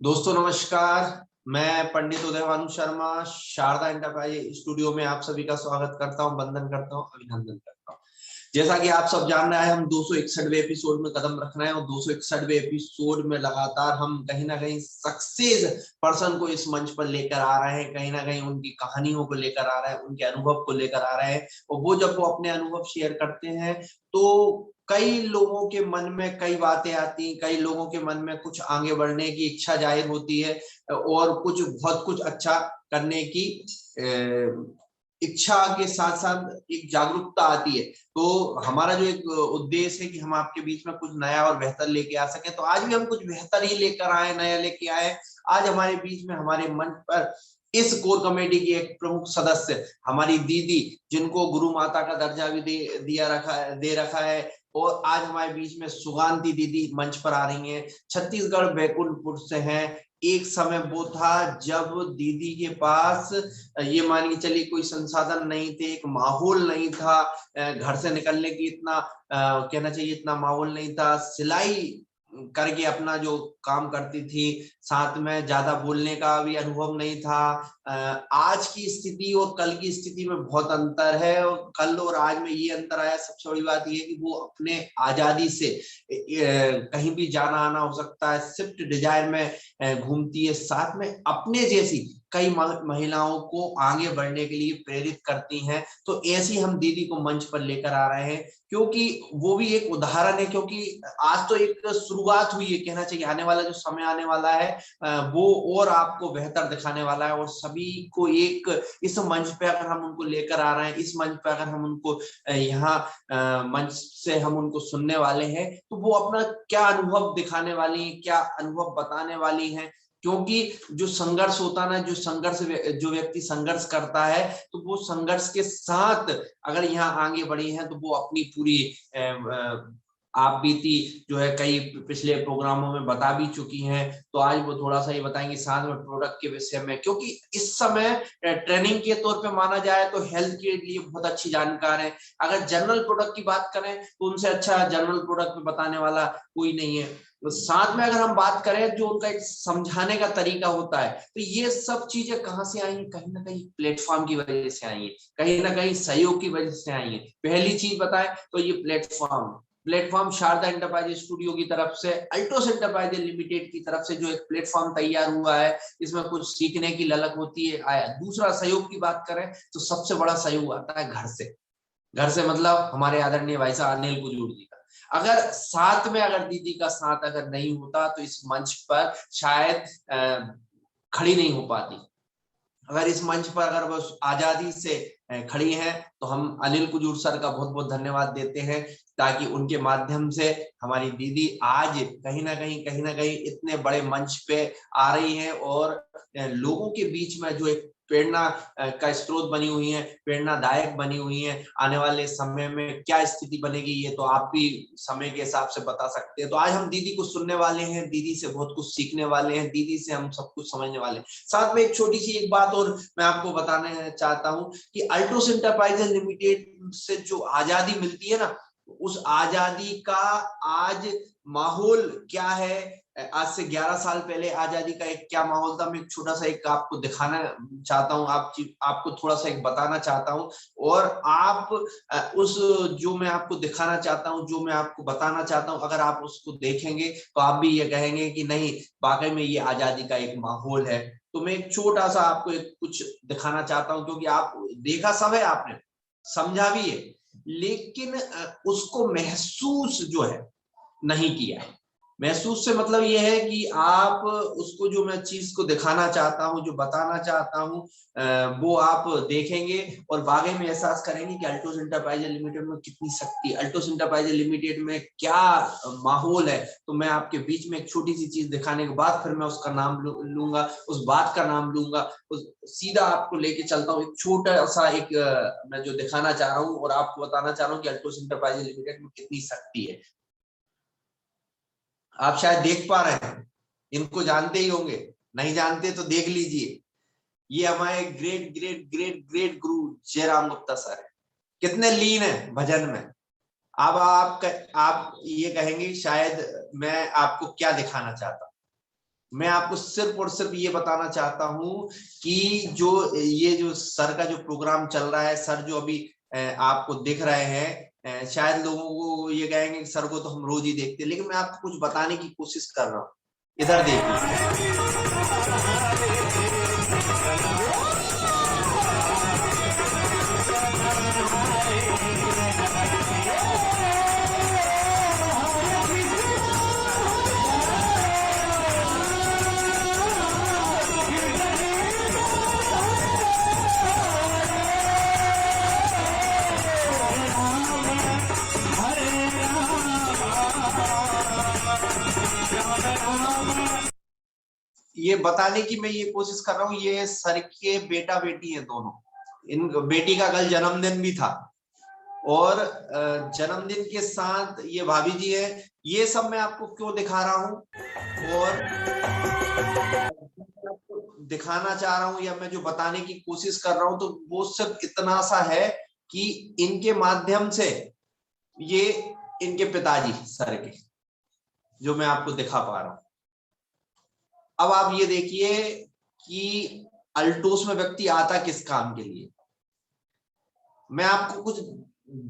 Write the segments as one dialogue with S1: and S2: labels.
S1: दोस्तों नमस्कार। मैं पंडित उदयभानु शर्मा शारदा एंटरप्राइज स्टूडियो में आप सभी का स्वागत करता हूं, वंदन करता हूं, अभिनंदन करता हूं। जैसा कि आप सब जान रहे हैं, हम 261वें एपिसोड में कदम रख रहे हैं और 261वें एपिसोड में लगातार हम कहीं ना कहीं सक्सेस पर्सन को इस मंच पर लेकर आ रहे हैं, कहीं ना कहीं उनकी कहानियों को लेकर आ रहे हैं, उनके अनुभव को लेकर आ रहे हैं। और वो जब वो अपने अनुभव शेयर करते हैं तो कई लोगों के मन में कई बातें आती, कई लोगों के मन में कुछ आगे बढ़ने की इच्छा जाहिर होती है और कुछ बहुत कुछ अच्छा करने की इच्छा के साथ साथ एक जागरूकता आती है। तो हमारा जो एक उद्देश्य है कि हम आपके बीच में कुछ नया और बेहतर लेके आ सके, तो आज भी हम कुछ बेहतर ही लेकर आए, नया लेके आए। आज हमारे बीच में हमारे मंच पर इस कोर कमेटी की एक प्रमुख सदस्य हमारी दीदी, जिनको गुरु माता का दर्जा भी दे रखा है, और आज हमारे बीच में सुगांती दीदी मंच पर आ रही हैं। छत्तीसगढ़ बैकुंठपुर से हैं। एक समय वो था जब दीदी के पास ये मान के चलिए कोई संसाधन नहीं थे, एक माहौल नहीं था, घर से निकलने की इतना कहना चाहिए इतना माहौल नहीं था। सिलाई करके अपना जो काम करती थी, साथ में ज्यादा बोलने का भी अनुभव नहीं था। आज की स्थिति और कल की स्थिति में बहुत अंतर है, और कल और आज में ये अंतर आया। सबसे बड़ी बात ये है कि वो अपने आजादी से कहीं भी जाना आना हो सकता है, स्विफ्ट डिजायर में घूमती है, साथ में अपने जैसी कई महिलाओं को आगे बढ़ने के लिए प्रेरित करती हैं। तो ऐसी हम दीदी को मंच पर लेकर आ रहे हैं, क्योंकि वो भी एक उदाहरण है। क्योंकि आज तो एक शुरुआत हुई है, कहना चाहिए आने वाला जो समय आने वाला है वो और आपको बेहतर दिखाने वाला है। और सभी को एक इस मंच पे अगर हम उनको लेकर आ रहे हैं, इस मंच पे अगर हम उनको यहाँ मंच से हम उनको सुनने वाले हैं, तो वो अपना क्या अनुभव दिखाने वाली है, क्या अनुभव बताने वाली है। क्योंकि जो संघर्ष होता है ना, जो व्यक्ति संघर्ष करता है, तो वो संघर्ष के साथ अगर यहाँ आगे बढ़ी है, तो वो अपनी पूरी आप बीती जो है कई पिछले प्रोग्रामों में बता भी चुकी हैं। तो आज वो थोड़ा सा ये बताएंगे, साथ में प्रोडक्ट के विषय में, क्योंकि इस समय ट्रेनिंग के तौर पे माना जाए तो हेल्थ के लिए बहुत अच्छी जानकार है। अगर जनरल प्रोडक्ट की बात करें तो उनसे अच्छा जनरल प्रोडक्ट में बताने वाला कोई नहीं है। तो साथ में अगर हम बात करें जो उनका एक समझाने का तरीका होता है, तो ये सब चीजें कहाँ से आई है? कहीं ना कहीं प्लेटफॉर्म की वजह से आई है, कहीं ना कहीं सहयोग की वजह से आई है। पहली चीज बताएं तो ये प्लेटफॉर्म शारदा एंटरप्राइज स्टूडियो की तरफ से, अल्टोस एंटरप्राइज लिमिटेड की तरफ से जो एक प्लेटफॉर्म तैयार हुआ है, इसमें कुछ सीखने की ललक होती है। आया दूसरा सहयोग की बात करें तो सबसे बड़ा सहयोग आता है घर से। घर से मतलब हमारे आदरणीय भाई साहब अनिल कुजूर जी का। अगर साथ में अगर दीदी का साथ अगर नहीं होता तो इस मंच पर शायद खड़ी नहीं हो पाती। अगर इस मंच पर अगर वो आजादी से खड़ी हैं, तो हम अनिल कुजूर सर का बहुत बहुत धन्यवाद देते हैं, ताकि उनके माध्यम से हमारी दीदी आज कहीं ना कहीं इतने बड़े मंच पे आ रही हैं, और लोगों के बीच में जो एक प्रेरणा का स्रोत बनी हुई है, प्रेरणादायक बनी हुई है। आने वाले समय में क्या स्थिति बनेगी ये तो आप भी समय के हिसाब से बता सकते हैं। तो आज हम दीदी को सुनने वाले हैं, दीदी से बहुत कुछ सीखने वाले हैं, दीदी से हम सब कुछ समझने वाले हैं। साथ में एक छोटी सी एक बात और मैं आपको बताने चाहता हूं कि अल्टोस एंटरप्राइजेज लिमिटेड से जो आजादी मिलती है ना, उस आजादी का आज माहौल क्या है, आज से 11 साल पहले आजादी का एक क्या माहौल था, मैं एक छोटा सा एक आपको दिखाना चाहता हूं, आपको थोड़ा सा एक बताना चाहता हूं। और आप उस जो मैं आपको दिखाना चाहता हूं, जो मैं आपको बताना चाहता हूं, अगर आप उसको देखेंगे तो आप भी ये कहेंगे कि नहीं, वाकई में ये आजादी का एक माहौल है। तो मैं एक छोटा सा आपको एक कुछ दिखाना चाहता हूं, क्योंकि आप देखा सब है, आपने समझा भी है, लेकिन उसको महसूस जो है नहीं किया है। महसूस से मतलब ये है कि आप उसको जो मैं चीज को दिखाना चाहता हूँ, जो बताना चाहता हूँ, वो आप देखेंगे और वाकई में एहसास करेंगे कि अल्टोस एंटरप्राइज लिमिटेड में कितनी शक्ति, अल्टोस एंटरप्राइज लिमिटेड में क्या माहौल है। तो मैं आपके बीच में एक छोटी सी चीज दिखाने के बाद फिर मैं उसका नाम लूंगा, उस बात का नाम लूंगा, सीधा आपको लेके चलता हूँ। एक छोटा सा एक मैं जो दिखाना चाह रहा हूँ और आपको बताना चाह रहा हूँ कि अल्टोस एंटरप्राइज लिमिटेड में कितनी शक्ति है। आप शायद देख पा रहे हैं, इनको जानते ही होंगे, नहीं जानते तो देख लीजिए। ये हमारे ग्रेट ग्रेट ग्रेट ग्रेट गुरु जयराम गुप्ता सर है। कितने लीन है भजन में। अब आप ये कहेंगे शायद मैं आपको क्या दिखाना चाहता हूं। मैं आपको सिर्फ और सिर्फ ये बताना चाहता हूं कि जो सर का जो प्रोग्राम चल रहा है, सर जो अभी आपको दिख रहे हैं, शायद लोगों को ये कहेंगे कि सर को तो हम रोज ही देखते हैं, लेकिन मैं आपको कुछ बताने की कोशिश कर रहा हूँ। इधर देखिए, ये बताने की मैं ये कोशिश कर रहा हूँ, ये सर के बेटा बेटी है दोनों। इन बेटी का कल जन्मदिन भी था, और जन्मदिन के साथ ये भाभी जी है। ये सब मैं आपको क्यों दिखा रहा हूँ और दिखाना चाह रहा हूँ, या मैं जो बताने की कोशिश कर रहा हूँ, तो वो सिर्फ इतना सा है कि इनके माध्यम से ये इनके पिताजी सर के, जो मैं आपको दिखा पा रहा हूं। अब आप ये देखिए कि अल्टोस में व्यक्ति आता किस काम के लिए। मैं आपको कुछ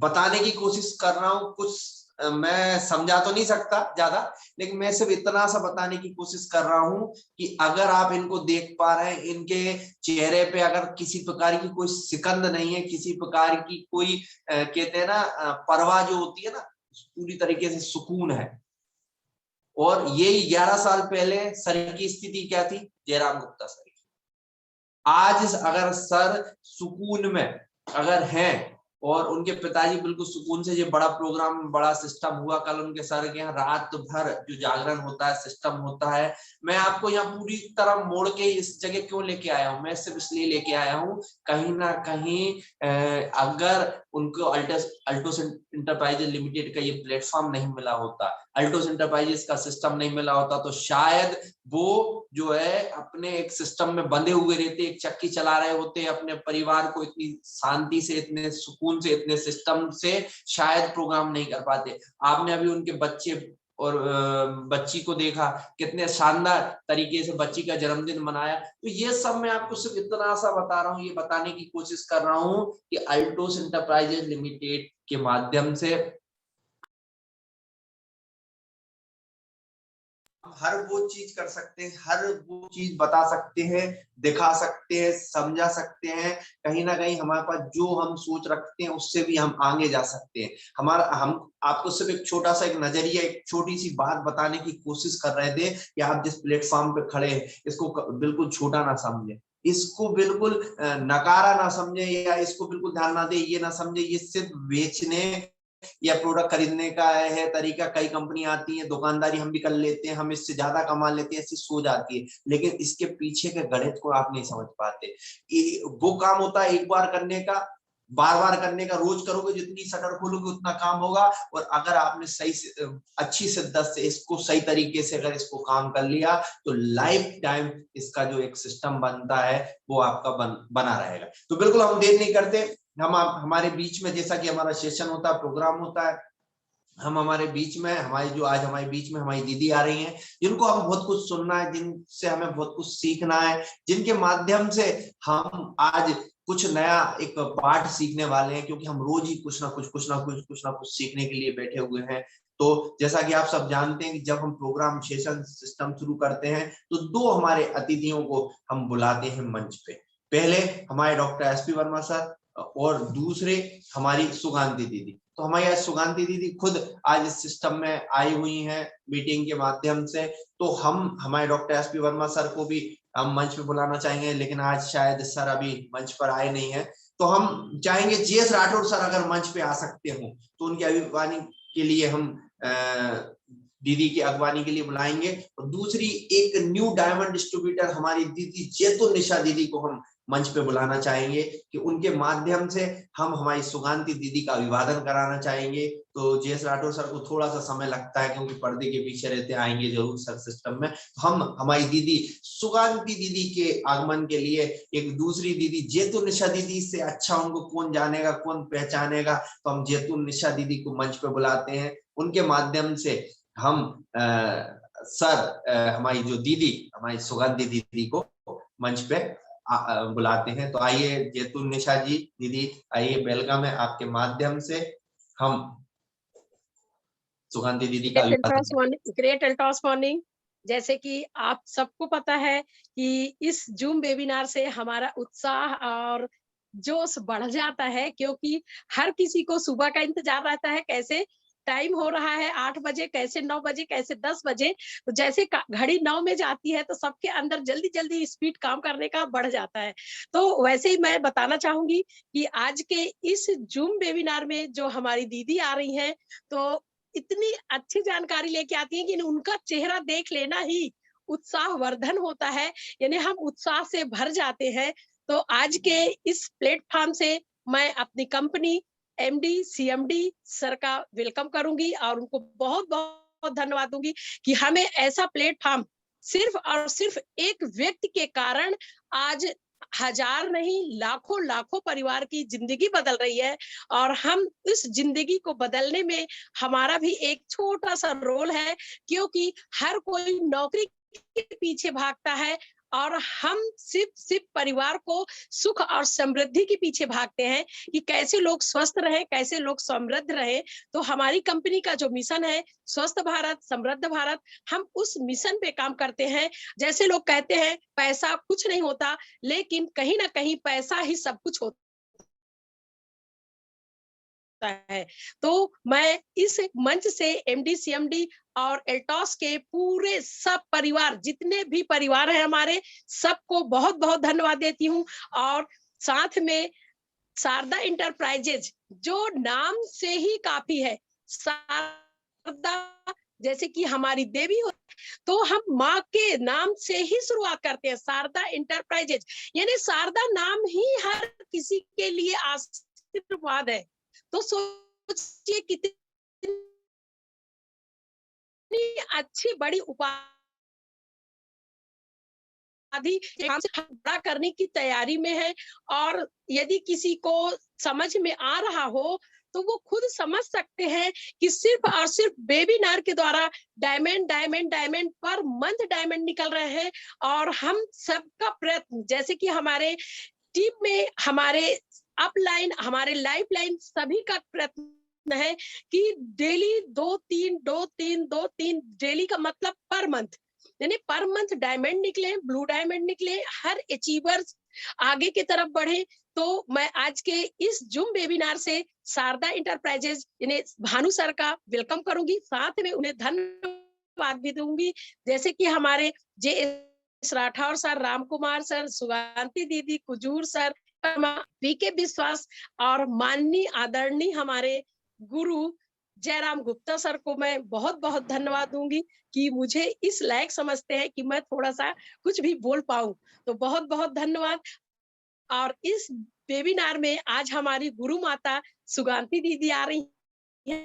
S1: बताने की कोशिश कर रहा हूं, कुछ मैं समझा तो नहीं सकता ज्यादा, लेकिन मैं सिर्फ इतना सा बताने की कोशिश कर रहा हूं कि अगर आप इनको देख पा रहे हैं, इनके चेहरे पे अगर किसी प्रकार की कोई सिकंद नहीं है, किसी प्रकार की कोई कहते हैं ना परवाह जो होती है ना, पूरी तरीके से सुकून है। और यही 11 साल पहले सर की स्थिति क्या थी, जयराम गुप्ता सर की। आज अगर सर सुकून में अगर हैं और उनके पिताजी बिल्कुल सुकून से, ये बड़ा प्रोग्राम बड़ा सिस्टम हुआ कल उनके सर के यहाँ, रात भर जो जागरण होता है, सिस्टम होता है। मैं आपको यहाँ पूरी तरह मोड़ के इस जगह क्यों लेके आया हूँ, मैं सिर्फ इसलिए लेके आया हूँ, कहीं ना कहीं अगर उनको अल्टोस इंटरप्राइजेज लिमिटेड का ये प्लेटफॉर्म नहीं मिला होता, अल्टोस इंटरप्राइजेस का सिस्टम नहीं मिला होता, तो शायद वो जो है अपने एक सिस्टम में बंधे हुए रहते, एक चक्की चला रहे होते, अपने परिवार को इतनी शांति से, इतने सुकून से, इतने सिस्टम से शायद प्रोग्राम नहीं कर पाते। आपने अभी उनके बच्चे और बच्ची को देखा, कितने शानदार तरीके से बच्ची का जन्मदिन मनाया। तो ये सब मैं आपको सिर्फ इतना सा बता रहा हूँ, ये बताने की कोशिश कर रहा हूँ कि अल्टोस इंटरप्राइजेज लिमिटेड के माध्यम से हर वो चीज कर सकते हैं, हर वो चीज बता सकते हैं, दिखा सकते हैं, समझा सकते हैं। कहीं ना कहीं हमारे पास जो हम सोच रखते हैं उससे भी हम आगे जा सकते हैं। हम आपको सिर्फ एक छोटा सा एक नजरिया, एक छोटी सी बात बताने की कोशिश कर रहे थे कि आप जिस प्लेटफॉर्म पे खड़े हैं इसको बिल्कुल छोटा ना समझे, इसको बिल्कुल नकारा ना समझे, या इसको बिल्कुल ध्यान ना दे, ये ना समझे ये सिर्फ बेचने या प्रोडक्ट खरीदने का है तरीका। कई कंपनी आती है, दुकानदारी हम भी कर लेते हैं, हम इससे ज्यादा कमा लेते हैं, ऐसी सोच आती है, लेकिन इसके पीछे के गणित को आप नहीं समझ पाते। वो काम होता है एक बार करने का, बार बार करने का, रोज करोगे जितनी शटर खोलोगे उतना काम होगा। और अगर आपने सही से अच्छी शिद्दत से इसको सही तरीके से अगर इसको काम कर लिया, तो लाइफ टाइम इसका जो एक सिस्टम बनता है वो आपका बना रहेगा। तो बिल्कुल हम देर नहीं करते, हम हमारे बीच में, जैसा कि हमारा सेशन होता है, प्रोग्राम होता है, हम हमारे बीच में आज हमारे बीच में हमारी दीदी आ रही हैं, जिनको हम बहुत कुछ सुनना है, जिनसे हमें बहुत कुछ सीखना है, जिनके माध्यम से हम आज कुछ नया एक पाठ सीखने वाले हैं, क्योंकि हम रोज ही कुछ ना कुछ सीखने के लिए बैठे हुए हैं। तो जैसा कि आप सब जानते हैं कि जब हम प्रोग्राम सेशन सिस्टम शुरू करते हैं तो दो हमारे अतिथियों को हम बुलाते हैं मंच पे। पहले हमारे डॉक्टर एसपी वर्मा सर, और दूसरे हमारी सुगांती दीदी। तो हमारी आज सुगांती दीदी खुद आज इस सिस्टम में आई हुई हैं मीटिंग के माध्यम से। तो हम हमारे डॉक्टर एसपी वर्मा सर को भी हम मंच पे बुलाना चाहेंगे, लेकिन आज शायद सर अभी मंच पर आए नहीं है। तो हम चाहेंगे जीएस राठौर सर अगर मंच पे आ सकते हो तो उनकी अभिवानी के लिए हम दीदी की अगवानी के लिए बुलाएंगे। और दूसरी एक न्यू डायमंड डिस्ट्रीब्यूटर हमारी दीदी जैतुन निशा दीदी को हम मंच पे बुलाना चाहेंगे, कि उनके माध्यम से हम हमारी सुगांती दीदी का अभिवादन कराना चाहेंगे। तो जेएस राठौर सर को थोड़ा सा समय लगता है, क्योंकि पर्दे के पीछे रहते, आएंगे जरूर सर सिस्टम में। हम हमारी दीदी सुगांती दीदी के आगमन के लिए एक दूसरी दीदी जैतुन निशा दीदी से अच्छा उनको कौन जानेगा, कौन पहचानेगा, तो हम जैतुन निशा दीदी को मंच पे बुलाते हैं। उनके माध्यम से हम सर हमारी जो दीदी हमारी सुगंधी दीदी को मंच पे बुलाते हैं। तो आइए जैतून निशा जी, दीदी आइए, वेलकम है, आपके माध्यम से हम सुगंधी दीदी का
S2: ग्रेट अल्टॉस मॉर्निंग। जैसे कि आप सबको पता है कि इस जूम वेबिनार से हमारा उत्साह और जोश बढ़ जाता है, क्योंकि हर किसी को सुबह का इंतजार रहता है, कैसे टाइम हो रहा है 8 बजे, कैसे 9 बजे, कैसे 10 बजे। तो जैसे घड़ी 9 में जाती है तो सबके अंदर जल्दी जल्दी स्पीड काम करने का बढ़ जाता है। तो वैसे ही मैं बताना चाहूंगी कि आज के इस जूम वेबिनार में जो हमारी दीदी आ रही हैं, तो इतनी अच्छी जानकारी लेके आती है कि उनका चेहरा देख लेना ही उत्साहवर्धन होता है, यानी हम उत्साह से भर जाते हैं। तो आज के इस प्लेटफॉर्म से मैं अपनी कंपनी एमडी सीएमडी सर का वेलकम करूंगी और उनको बहुत बहुत धन्यवाद दूंगी कि हमें ऐसा प्लेटफॉर्म सिर्फ और सिर्फ एक व्यक्ति के कारण आज हजार नहीं लाखों लाखों परिवार की जिंदगी बदल रही है। और हम इस जिंदगी को बदलने में हमारा भी एक छोटा सा रोल है, क्योंकि हर कोई नौकरी के पीछे भागता है और हम सिर्फ परिवार को सुख और समृद्धि के पीछे भागते हैं कि कैसे लोग स्वस्थ रहे, कैसे लोग समृद्ध रहे। तो हमारी कंपनी का जो मिशन है स्वस्थ भारत समृद्ध भारत, हम उस मिशन पे काम करते हैं। जैसे लोग कहते हैं पैसा कुछ नहीं होता, लेकिन कहीं ना कहीं पैसा ही सब कुछ होता है। तो मैं इस मंच से एमडी सीएमडी और एल्टॉस के पूरे सब परिवार, जितने भी परिवार हैं हमारे, सबको बहुत बहुत धन्यवाद देती हूँ। और साथ में शारदा इंटरप्राइजेज, जो नाम से ही काफी है, शारदा जैसे कि हमारी देवी हो, तो हम माँ के नाम से ही शुरुआत करते हैं, शारदा इंटरप्राइजेज, यानी शारदा नाम ही हर किसी के लिए आशीर्वाद है। तो सोचिए कितनी अच्छी बड़ी उपाधि बड़ा करने की तैयारी में है। और यदि किसी को समझ में आ रहा हो तो वो खुद समझ सकते हैं कि सिर्फ और सिर्फ वेबिनार के द्वारा diamond diamond diamond per month diamond निकल रहे हैं। और हम सबका प्रयत्न, जैसे कि हमारे टीम में हमारे अपलाइन, हमारे लाइफ लाइन, सभी का प्रयत्न है कि डेली 2-3 डेली का मतलब पर मंथ, यानी पर मंथ डायमंड निकले, ब्लू डायमंड निकले, हर अचीवर्स आगे की तरफ बढ़े। तो मैं आज के इस जूम वेबिनार से शारदा इंटरप्राइजेज यानी भानु सर का वेलकम करूंगी, साथ में उन्हें धन्यवाद भी दूंगी। जैसे कि हमारे जे राठौर सर, राम कुमार सर, सुगांती दीदी, कुजूर सर, वीके विश्वास और माननीय आदरणीय हमारे गुरु जयराम गुप्ता सर को मैं बहुत बहुत धन्यवाद दूंगी कि मुझे इस लायक समझते हैं कि मैं थोड़ा सा कुछ भी बोल पाऊं। तो बहुत बहुत धन्यवाद। और इस वेबिनार में आज हमारी गुरु माता सुगांती दीदी आ रही है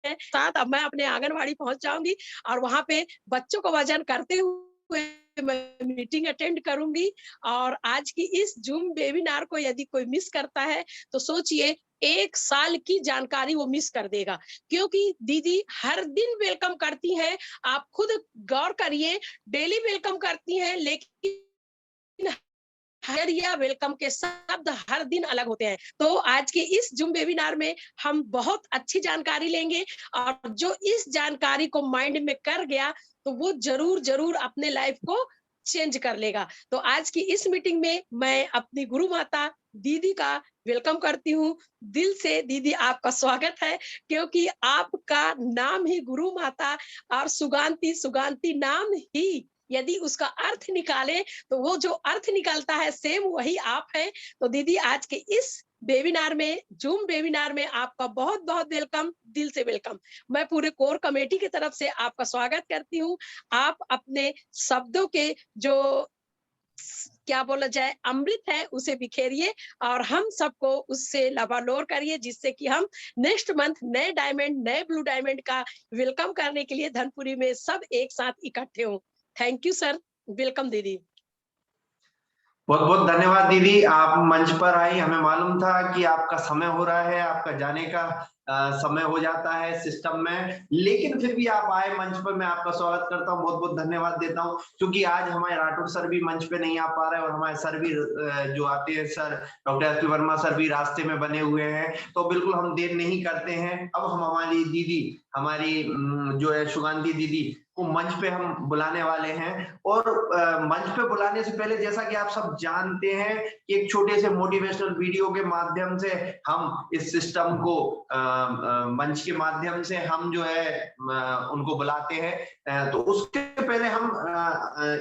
S2: साथ। अब मैं अपने आंगनवाड़ी पहुंच जाऊंगी और वहां पे बच्चों को वजन करते हुए मैं मीटिंग अटेंड करूंगी। और आज की इस जूम वेबिनार को यदि कोई मिस करता है तो सोचिए 1 साल की जानकारी वो मिस कर देगा, क्योंकि दीदी हर दिन वेलकम करती हैं। आप खुद गौर करिए, डेली वेलकम करती हैं, लेकिन हायर या वेलकम के शब्द हर दिन अलग होते हैं। तो आज के इस जूम वेबिनार में हम बहुत अच्छी जानकारी लेंगे और जो इस जानकारी को माइंड में कर गया तो वो जरूर जरूर अपने लाइफ को चेंज कर लेगा। तो आज की इस मीटिंग में मैं अपनी गुरु माता दीदी का वेलकम करती हूँ। दिल से दीदी आपका स्वागत है, क्योंकि आपका नाम ही गुरु माता और सुगांती, सुगांती नाम ही यदि उसका अर्थ निकाले तो वो जो अर्थ निकलता है सेम वही आप हैं। तो दीदी आज के इस वेबिनार में, जूम वेबिनार में आपका बहुत बहुत वेलकम, दिल से वेलकम। मैं पूरे कोर कमेटी की तरफ से आपका स्वागत करती हूँ। आप अपने शब्दों के जो क्या बोला जाए अमृत है उसे बिखेरिए और हम सबको उससे लबालोर करिए, जिससे कि हम नेक्स्ट मंथ नए डायमंड, नए ब्लू डायमंड का वेलकम करने के लिए धनपुरी में सब एक साथ इकट्ठे हों। थैंक यू सर, वेलकम दीदी।
S1: बहुत बहुत धन्यवाद दीदी, आप मंच पर आई। हमें मालूम था कि आपका समय हो रहा है, आपका जाने का, समय हो जाता है सिस्टम में, लेकिन फिर भी आप आए मंच पर, मैं आपका स्वागत करता हूँ, बहुत बहुत धन्यवाद देता हूँ, क्योंकि आज हमारे राठौर सर भी मंच पे नहीं आ पा रहे और हमारे सर भी जो आते हैं sir doctor S P Verma sir भी रास्ते में बने हुए हैं, तो बिल्कुल हम देर नहीं करते हैं। अब हम हमारी दीदी, हमारी जो है सुगंधी दीदी को मंच पे हम बुलाने वाले हैं। और मंच पे बुलाने से पहले, जैसा कि आप सब जानते हैं कि एक छोटे से मोटिवेशनल वीडियो के माध्यम से हम इस सिस्टम को मंच के माध्यम से हम जो है उनको बुलाते हैं। तो उसके पहले हम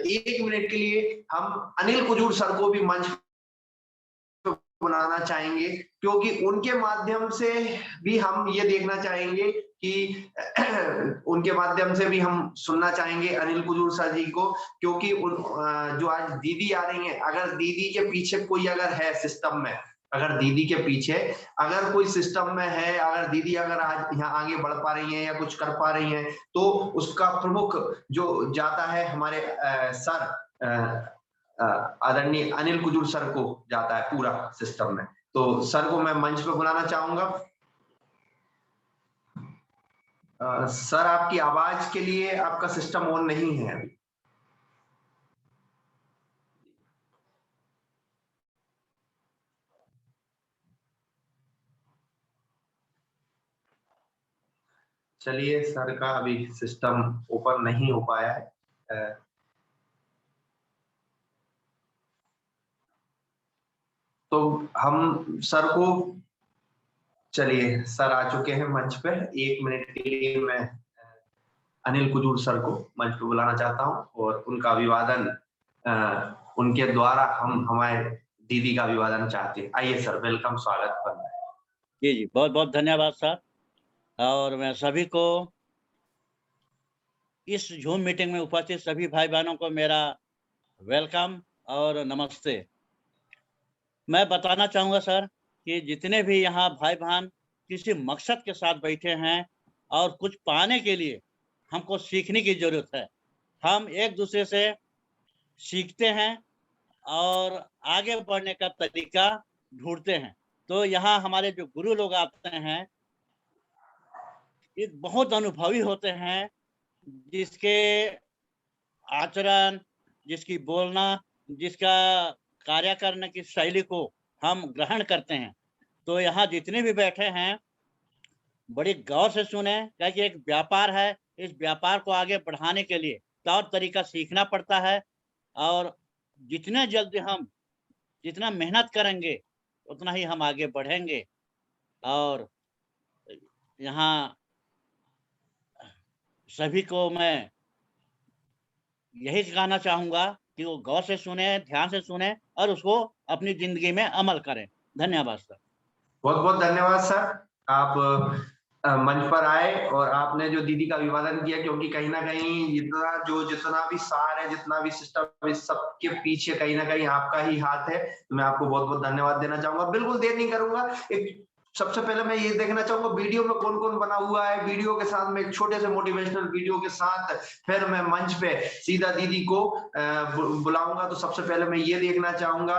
S1: 1 मिनट के लिए हम अनिल कुजूर सर को भी मंच बनाना चाहेंगे, क्योंकि उनके माध्यम से भी हम ये देखना चाहेंगे कि उनके माध्यम से भी हम सुनना चाहेंगे अनिल कुजूर सर जी को, क्योंकि जो आज दीदी आ रही हैं, अगर दीदी के पीछे कोई अगर है सिस्टम में, अगर दीदी के पीछे अगर कोई सिस्टम में है, अगर दीदी अगर आज यहाँ आगे बढ़ पा रही है या कुछ कर पा रही हैं, तो उसका प्रमुख जो जाता है हमारे सर आदरणीय अनिल कुजूर सर को जाता है पूरा सिस्टम में। तो सर को मैं मंच पे बुलाना चाहूंगा। सर, आपकी आवाज के लिए आपका सिस्टम ऑन नहीं है अभी। चलिए, सर का अभी सिस्टम ओपन नहीं हो पाया है। तो हम सर को, चलिए सर आ चुके हैं मंच पे। 1 मिनट के लिए मैं अनिल कुजूर सर को मंच पे बुलाना चाहता हूं और उनका अभिवादन उनके द्वारा हम हमारे दीदी का अभिवादन चाहते हैं। आइए सर, वेलकम, स्वागत करना है।
S3: जी, बहुत बहुत धन्यवाद सर। और मैं सभी को, इस जूम मीटिंग में उपस्थित सभी भाई बहनों को मेरा वेलकम और नमस्ते। मैं बताना चाहूँगा सर कि जितने भी यहाँ भाई बहन किसी मकसद के साथ बैठे हैं और कुछ पाने के लिए हमको सीखने की जरूरत है। हम एक दूसरे से सीखते हैं और आगे बढ़ने का तरीका ढूंढते हैं। तो यहाँ हमारे जो गुरु लोग आते हैं, ये बहुत अनुभवी होते हैं, जिसके आचरण, जिसकी बोलना, जिसका कार्य करने की शैली को हम ग्रहण करते हैं। तो यहाँ जितने भी बैठे हैं, बड़ी गौर से सुने, क्योंकि एक व्यापार है, इस व्यापार को आगे बढ़ाने के लिए तौर तरीका सीखना पड़ता है। और जितने जल्दी हम जितना मेहनत करेंगे, उतना ही हम आगे बढ़ेंगे। और यहाँ सभी को मैं यही कहना चाहूँगा कि वो गौर से सुने, ध्यान से सुने और उसको अपनी जिंदगी में अमल करें। धन्यवाद सर।
S1: बहुत बहुत धन्यवाद सर, आप मंच पर आए और आपने जो दीदी का अभिवादन किया, क्योंकि कहीं ना कहीं जितना भी सार है, जितना भी सिस्टम, इस सबके पीछे कहीं ना कहीं आपका ही हाथ है। तो मैं आपको बहुत बहुत धन्यवाद देना चाहूंगा। बिल्कुल देर नहीं करूंगा। सबसे पहले मैं ये देखना चाहूंगा वीडियो में कौन कौन बना हुआ है। वीडियो के साथ में एक छोटे से मोटिवेशनल वीडियो के साथ फिर मैं मंच पे सीधा दीदी को बुलाऊंगा। तो सबसे पहले मैं ये देखना चाहूंगा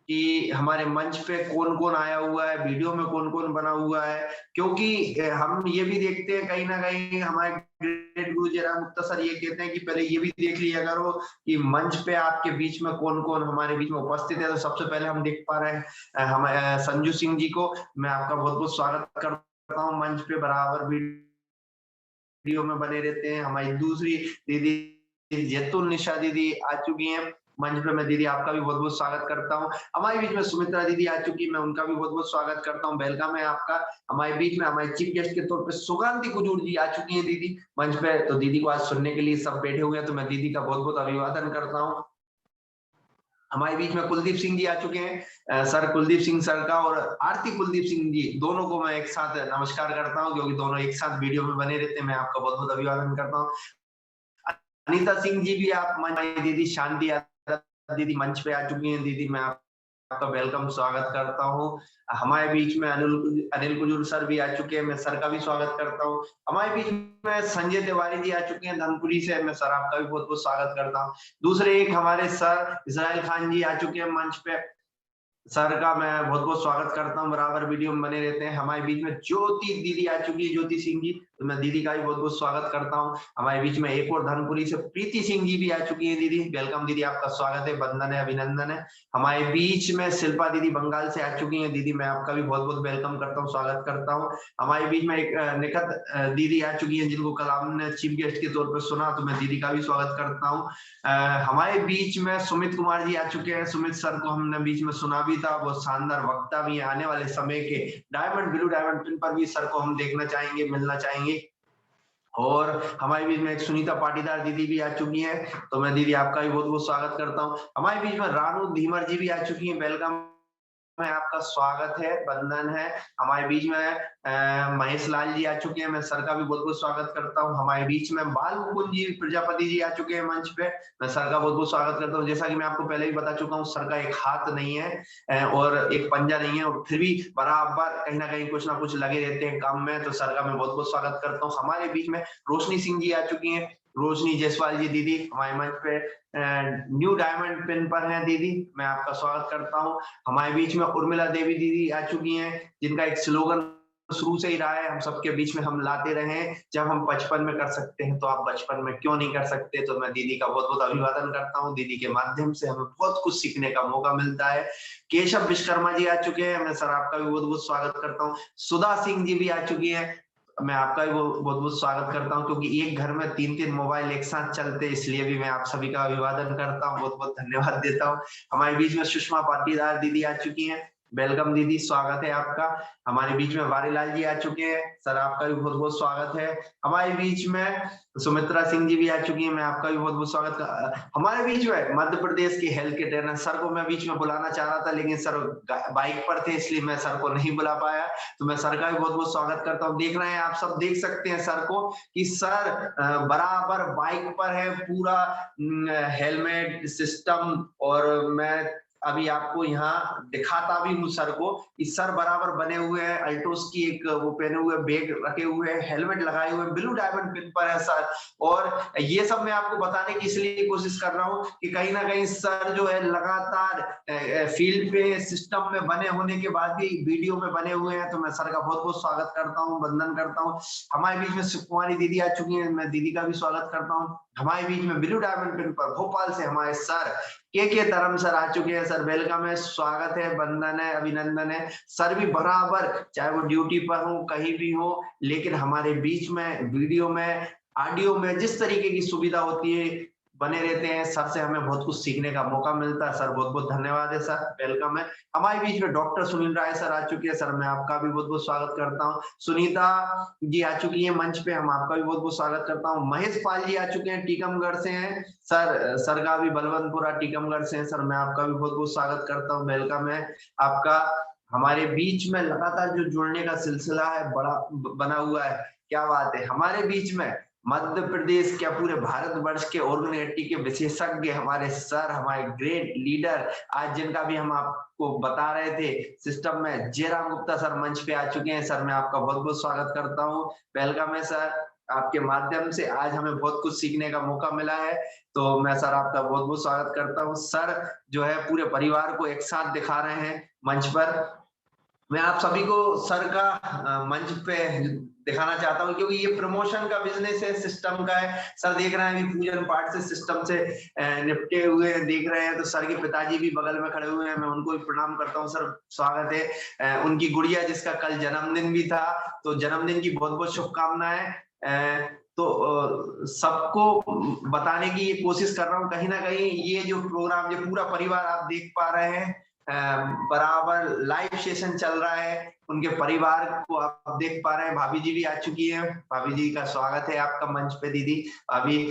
S1: कि हमारे मंच पे कौन कौन आया हुआ है, वीडियो में कौन कौन बना हुआ है, क्योंकि हम ये भी देखते हैं कहीं ना कहीं हमारे ग्रेट गुरु जयराम गुप्ता सर ये कहते हैं कि पहले ये भी देख लिया करो कि मंच पे आपके बीच में कौन कौन हमारे बीच में उपस्थित है। तो सबसे पहले हम देख पा रहे हैं हमारे संजू सिंह जी को। मैं आपका बहुत बहुत स्वागत करता हूँ मंच पे, बराबर वीडियो में बने रहते हैं। हमारी दूसरी दीदी जैतुल निशा दीदी आ चुकी हैं मंच पे। मैं दीदी आपका भी बहुत बहुत स्वागत करता हूँ। हमारे बीच में सुमित्रा दीदी आ चुकी है, मैं उनका भी बहुत बहुत स्वागत करता हूँ। वेलकम है आपका। हमारे बीच में हमारे चीफ गेस्ट के तौर पे सुगंधी कुजूर जी आ चुकी है दीदी मंच पे। तो दीदी को आज सुनने के लिए सब बैठे हुए हैं, तो मैं दीदी का बहुत बहुत अभिवादन करता हूँ। हमारे बीच में कुलदीप सिंह जी आ चुके हैं। सर कुलदीप सिंह सर का और आरती कुलदीप सिंह जी दोनों को मैं एक साथ नमस्कार करता हूँ, क्योंकि दोनों एक साथ वीडियो में बने रहते हैं। मैं आपका बहुत बहुत अभिवादन करता हूँ। अनीता सिंह जी भी आप, दीदी शांति दीदी मंच पे आ चुकी हैं। दीदी मैं आपका वेलकम, स्वागत करता हूँ। हमारे बीच में अनिल कुजूर सर भी आ चुके हैं, मैं सर का भी स्वागत करता हूँ। हमारे बीच में संजय तिवारी जी आ चुके हैं धनपुरी से, मैं सर आपका भी बहुत बहुत स्वागत करता हूँ। दूसरे एक हमारे सर इजराइल खान जी आ चुके हैं मंच पे। सर का मैं बहुत बहुत स्वागत करता हूँ, बराबर वीडियो में बने रहते हैं। हमारे बीच में ज्योति दीदी आ चुकी है, ज्योति सिंह जी, तो मैं दीदी का भी बहुत बहुत स्वागत करता हूँ। हमारे बीच में एक और धनपुरी से प्रीति सिंह जी भी आ चुकी है। दीदी वेलकम, दीदी आपका स्वागत है, वंदन है, अभिनंदन है। हमारे बीच में शिल्पा दीदी बंगाल से आ चुकी है। दीदी मैं आपका भी बहुत बहुत वेलकम करता हूँ, स्वागत करता हूँ। हमारे बीच में एक निखत दीदी आ चुकी है, जिनको कल आपने चीफ गेस्ट के तौर पर सुना, तो मैं दीदी का भी स्वागत करता हूँ। हमारे बीच में सुमित कुमार जी आ चुके हैं। सुमित सर को हमने बीच में सुना भी था, वो शानदार वक्ता भी आने वाले समय के डायमंड ब्लू डायमंड पिन पर भी सर को हम देखना चाहेंगे, मिलना चाहेंगे। और हमारे बीच में एक सुनीता पाटीदार दीदी भी आ चुकी हैं, तो मैं दीदी आपका भी बहुत बहुत स्वागत करता हूँ। हमारे बीच में रानू धीमर जी भी आ चुकी हैं, वेलकम में आपका स्वागत है, वंदन है। हमारे बीच में महेश लाल जी आ चुके हैं, मैं सर का भी बहुत बहुत स्वागत करता हूँ। हमारे बीच में बाल मुकुंद जी प्रजापति जी आ चुके हैं मंच पे, मैं सर का बहुत बहुत स्वागत करता हूँ। जैसा कि मैं आपको पहले भी बता चुका हूँ, सर का एक हाथ नहीं है और एक पंजा नहीं है, और फिर भी बराबर कहीं ना कहीं कुछ ना कुछ लगे रहते हैं काम में, तो सर का मैं बहुत बहुत स्वागत करता हूँ। हमारे बीच में रोशनी सिंह जी आ चुकी है, रोशनी जायसवाल जी दीदी हमारे मंच पे न्यू डायमंड पिन पर है। दीदी मैं आपका स्वागत करता हूँ। हमारे बीच में उर्मिला देवी दीदी आ चुकी हैं, जिनका एक स्लोगन शुरू से ही रहा है, हम सबके बीच में हम लाते रहे, जब हम बचपन में कर सकते हैं तो आप बचपन में क्यों नहीं कर सकते। तो मैं दीदी का बहुत बहुत अभिवादन करता हूँ। दीदी के माध्यम से हमें बहुत कुछ सीखने का मौका मिलता है। केशव विश्वकर्मा जी आ चुके हैं, मैं सर आपका भी बहुत बहुत स्वागत करता हूँ। सुधा सिंह जी भी आ चुकी है, मैं आपका भी बहुत बहुत स्वागत करता हूं, क्योंकि एक घर में 3-3 मोबाइल एक साथ चलते, इसलिए भी मैं आप सभी का अभिवादन करता हूं, बहुत बहुत धन्यवाद देता हूं। हमारे बीच में सुषमा पाटीदार दीदी आ चुकी हैं, वेलकम दीदी, स्वागत है आपका। हमारे बीच में वारीलाल जी आ चुके हैं, सर आपका भी बहुत बहुत स्वागत है। हमारे बीच में सुमित्रा सिंह जी भी आ चुकी हैं, मैं आपका भी बहुत बहुत स्वागत। हमारे बीच में मध्य प्रदेश के हेल्थ के ट्रेनर सर को मैं बीच में बुलाना चाह रहा था, लेकिन सर बाइक पर थे, इसलिए मैं सर को नहीं बुला पाया, तो मैं सर का भी बहुत बहुत स्वागत करता हूँ। देख रहे हैं आप सब, देख सकते हैं सर को कि सर बराबर बाइक पर है, पूरा हेलमेट सिस्टम, और मैं अभी आपको यहाँ दिखाता भी हूँ सर को कि सर बराबर बने हुए हैं, अल्टोस की एक वो पहने हुए, बैग रखे हुए, हेलमेट लगाए हुए, ब्लू डायमंड पिन पर है सर। और ये सब मैं आपको बताने की इसलिए कोशिश कर रहा हूँ कि कहीं ना कहीं सर जो है लगातार फील्ड पे सिस्टम में बने होने के बाद भी वीडियो में बने हुए हैं, तो मैं सर का बहुत बहुत स्वागत करता हूँ, वंदन करता हूँ। हमारे बीच में सुकुमारी दीदी आ चुकी हैं, मैं दीदी का भी स्वागत करता हूँ। हमारे बीच में ब्लू डायमंड पिन पर भोपाल से हमारे सर के धर्म सर आ चुके हैं, सर वेलकम है, स्वागत है, वंदन है, अभिनंदन है। सर भी बराबर चाहे वो ड्यूटी पर हो, कहीं भी हो, लेकिन हमारे बीच में वीडियो में, ऑडियो में जिस तरीके की सुविधा होती है बने रहते हैं। सर से हमें बहुत कुछ सीखने का मौका मिलता है, सर बहुत बहुत धन्यवाद है, सर वेलकम है। हमारे बीच में डॉक्टर सुनील राय सर आ चुके हैं, सर मैं आपका भी बहुत बहुत स्वागत करता हूँ। सुनीता जी आ चुकी है मंच पे, हम आपका भी बहुत बहुत स्वागत करता हूँ। महेश पाल जी आ चुके हैं, टीकमगढ़ से हैं सर का भी बलवंतपुरा टीकमगढ़ से हैं, सर मैं आपका भी बहुत बहुत स्वागत करता हूँ, वेलकम है आपका। हमारे बीच में लगातार जो जुड़ने का सिलसिला है बड़ा बना हुआ है, क्या बात है। हमारे बीच में मध्य प्रदेश क्या पूरे भारतवर्ष के ऑर्गेनाइटी के विशेषज्ञ हमारे सर, हमारे ग्रेट लीडर, आज जिनका भी हम आपको बता रहे थे सिस्टम में, जयराम गुप्ता सर मंच पे आ चुके हैं, सर मैं आपका बहुत बहुत स्वागत करता हूँ, वेलकम है सर। आपके माध्यम से आज हमें बहुत कुछ सीखने का मौका मिला है, तो मैं सर आपका बहुत बहुत स्वागत करता हूँ। सर जो है पूरे परिवार को एक साथ दिखा रहे हैं मंच पर। मैं आप सभी को सर का मंच पे दिखाना चाहता हूँ, क्योंकि ये प्रमोशन का बिजनेस है, सिस्टम का है। सर देख रहे हैं पूजन पाठ से सिस्टम से निपटे हुए देख रहे हैं, तो सर के पिताजी भी बगल में खड़े हुए हैं, मैं उनको भी प्रणाम करता हूँ। सर स्वागत है। उनकी गुड़िया जिसका कल जन्मदिन भी था, तो जन्मदिन की बहुत बहुत शुभकामनाएं। तो सबको बताने की ये कोशिश कर रहा हूँ, कहीं ना कहीं ये जो प्रोग्राम, ये पूरा परिवार आप देख पा रहे हैं, बराबर लाइव सेशन चल रहा है, उनके परिवार को आप देख पा रहे हैं। भाभी जी भी आ चुकी है, भाभी जी का स्वागत है आपका मंच पे दीदी भाभी।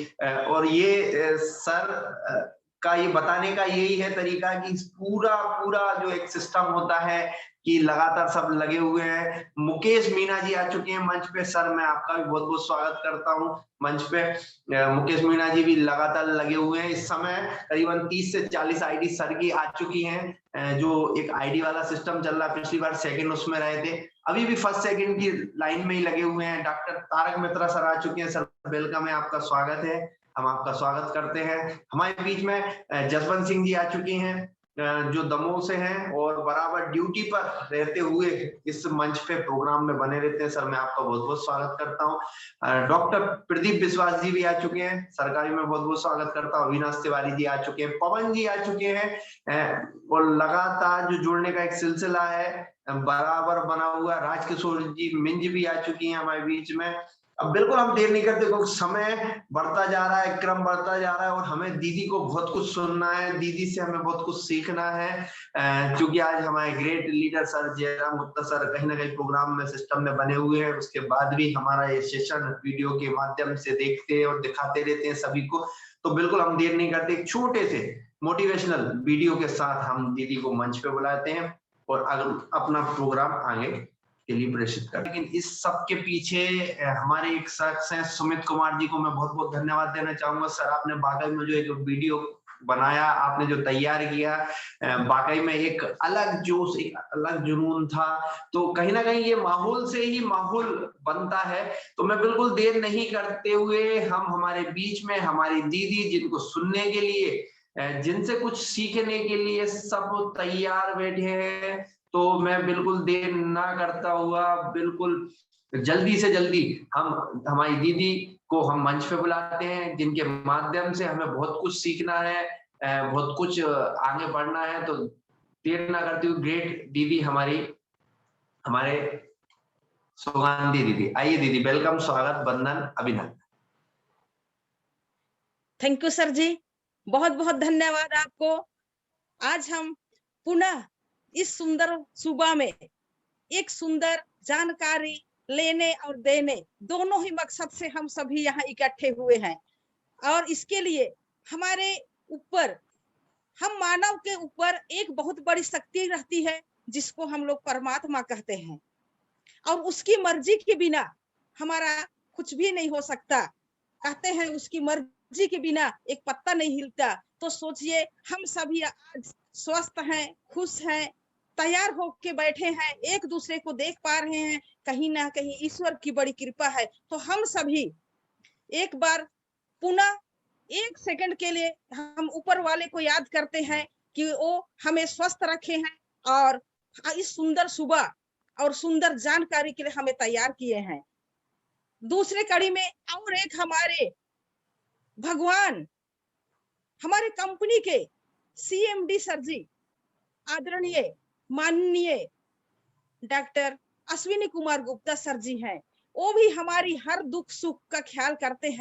S1: और ये सर का ये बताने का यही है तरीका कि पूरा पूरा जो एक सिस्टम होता है कि लगातार सब लगे हुए हैं। मुकेश मीना जी आ चुके हैं मंच पे, सर मैं आपका भी बहुत बहुत स्वागत करता हूँ मंच पे। मुकेश मीना जी भी लगातार लगे हुए हैं। इस समय करीबन 30 से 40 आईडी सर की आ चुकी हैं, जो एक आईडी वाला सिस्टम चल रहा है, पिछली बार सेकंड उसमें रहे थे, अभी भी फर्स्ट सेकंड की लाइन में ही लगे हुए हैं। डॉक्टर तारक मित्रा सर आ चुके हैं, सर वेलकम है, आपका स्वागत है, हम आपका स्वागत करते हैं। हमारे बीच में जसवंत सिंह जी आ चुके हैं, जो दमोह से हैं और बराबर ड्यूटी पर रहते हुए इस मंच पे प्रोग्राम में बने रहते हैं। सर मैं आपका बहुत बहुत स्वागत करता हूँ। डॉक्टर प्रदीप विश्वास जी भी आ चुके हैं, सरकारी में बहुत बहुत स्वागत करता हूँ। अविनाश तिवारी जी आ चुके हैं, पवन जी आ चुके हैं और लगातार जो जुड़ने का एक सिलसिला है बराबर बना हुआ। राजकिशोर जी मिंज भी आ चुकी हैं हमारे बीच में। अब बिल्कुल हम देर नहीं करते क्योंकि समय बढ़ता जा रहा है, क्रम बढ़ता जा रहा है और हमें दीदी को बहुत कुछ सुनना है, दीदी से हमें बहुत कुछ सीखना है। क्योंकि आज हमारे great leader sir Jairam Gupta sir कहीं ना कहीं प्रोग्राम में सिस्टम में बने हुए हैं, उसके बाद भी हमारा ये सेशन वीडियो के माध्यम से देखते हैं और दिखाते रहते हैं सभी को। तो बिल्कुल हम देर नहीं करते, एक छोटे से मोटिवेशनल वीडियो के साथ हम दीदी को मंच पे बुलाते हैं और अपना प्रोग्राम आगे के लिए प्रेषित कर। लेकिन इस सब के पीछे हमारे एक शख्स हैं सुमित कुमार जी को मैं बहुत बहुत धन्यवाद देना चाहूंगा। सर आपने वाकई में जो एक वीडियो बनाया, आपने जो तैयार किया, वाकई में एक अलग जोश, एक अलग जुनून था। तो कहीं ना कहीं ये माहौल से ही माहौल बनता है। तो मैं बिल्कुल देर नहीं करते हुए हम हमारे बीच में हमारी दीदी जिनको सुनने के लिए, जिनसे कुछ सीखने के लिए सब तैयार बैठे हैं, तो मैं बिल्कुल देर ना करता हुआ बिल्कुल जल्दी से जल्दी हम हमारी दीदी को हम मंच पे बुलाते हैं, जिनके माध्यम से हमें बहुत कुछ सीखना है, बहुत कुछ आगे बढ़ना है। तो देर ना करते हुए ग्रेट दीदी हमारे सुगंधी दीदी, आइए दीदी, वेलकम, स्वागत, वंदन, अभिनंदन।
S4: थैंक यू सर जी, बहुत बहुत धन्यवाद आपको। आज हम पुनः इस सुंदर सुबह में एक सुंदर जानकारी लेने और देने, दोनों ही मकसद से हम सभी यहाँ इकट्ठे हुए हैं। और इसके लिए हमारे ऊपर, हम मानव के ऊपर एक बहुत बड़ी शक्ति रहती है जिसको हम लोग परमात्मा कहते हैं, और उसकी मर्जी के बिना हमारा कुछ भी नहीं हो सकता। कहते हैं उसकी मर्जी के बिना एक पत्ता नहीं हिलता। तो सोचिए हम सभी आज स्वस्थ हैं, खुश हैं, तैयार होके बैठे हैं, एक दूसरे को देख पा रहे हैं, कहीं ना कहीं ईश्वर की बड़ी कृपा है। तो हम सभी एक बार पुनः एक सेकंड के लिए हम ऊपर वाले को याद करते हैं कि वो हमें स्वस्थ रखे हैं और इस सुंदर सुबह और सुंदर जानकारी के लिए हमें तैयार किए हैं। दूसरे कड़ी में और एक हमारे भगवान, हमारे कंपनी के CMD सर जी, आदरणीय माननीय डॉक्टर अश्विनी कुमार गुप्ता सर जी हैं। वो भी हमारी हर दुख सुख का ख्याल करते हैं।